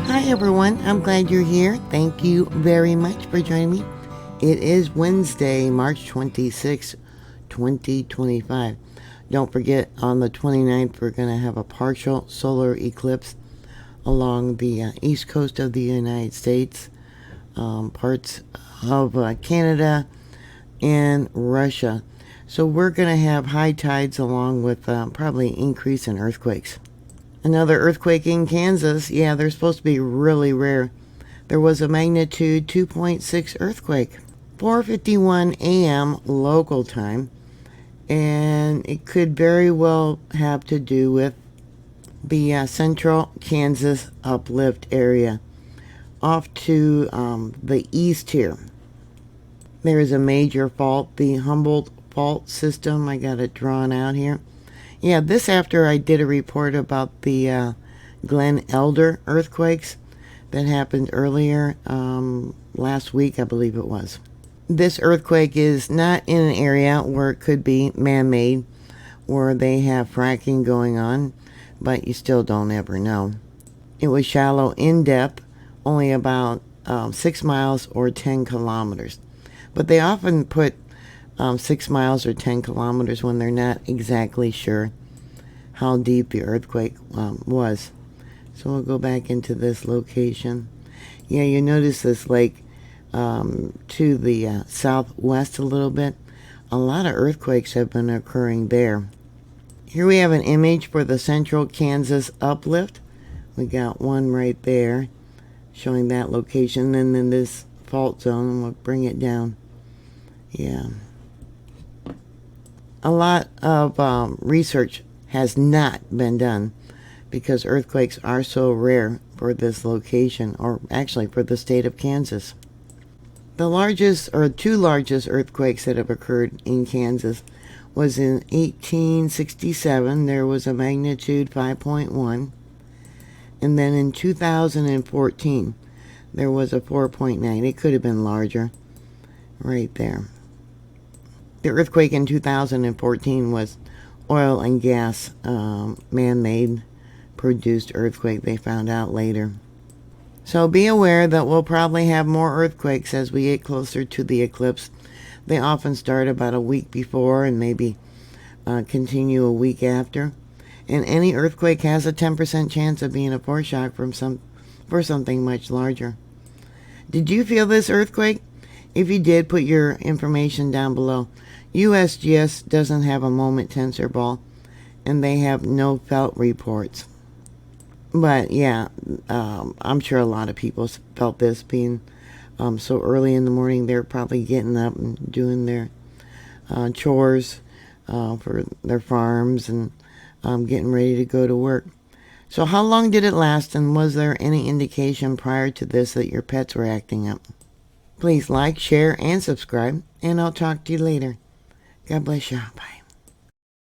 Hi everyone, I'm glad you're here. Thank you very much for joining me. It is Wednesday, March 26, 2025. Don't forget, on the 29th, we're going to have a partial solar eclipse along the east coast of the United States, parts of Canada, and Russia. So we're going to have high tides along with probably increase in earthquakes. Another earthquake in Kansas. Yeah, they're supposed to be really rare. There was a magnitude 2.6 earthquake. 4:51 a.m. local time. And it could very well have to do with the central Kansas uplift area. Off to the east here. There is a major fault, the Humboldt fault system. I got it drawn out here. Yeah, this after I did a report about the Glen Elder earthquakes that happened earlier last week, I believe it was. This earthquake is not in an area where it could be man-made, where they have fracking going on, but you still don't ever know. It was shallow in depth, only about 6 miles or 10 kilometers. But they often put 6 miles or 10 kilometers when they're not exactly sure how deep the earthquake was. So we'll go back into this location. Yeah, you notice this lake to the southwest a little bit. A lot of earthquakes have been occurring there. Here we have an image for the central Kansas uplift. We got one right there showing that location, and then this fault zone, and we'll bring it down. Yeah. A lot of research has not been done because earthquakes are so rare for this location, or actually for the state of Kansas. The largest, or two largest earthquakes that have occurred in Kansas was in 1867. There was a magnitude 5.1. And then in 2014, there was a 4.9. It could have been larger right there. The earthquake in 2014 was oil and gas man-made produced earthquake, they found out later. So be aware that we'll probably have more earthquakes as we get closer to the eclipse. They often start about a week before and maybe continue a week after. And any earthquake has a 10% chance of being a foreshock for something much larger. Did you feel this earthquake? If you did, put your information down below. USGS doesn't have a moment tensor ball, and they have no felt reports. But yeah, I'm sure a lot of people felt this being so early in the morning. They're probably getting up and doing their chores for their farms and getting ready to go to work. So how long did it last, and was there any indication prior to this that your pets were acting up? Please like, share, and subscribe, and I'll talk to you later. God bless you. Bye.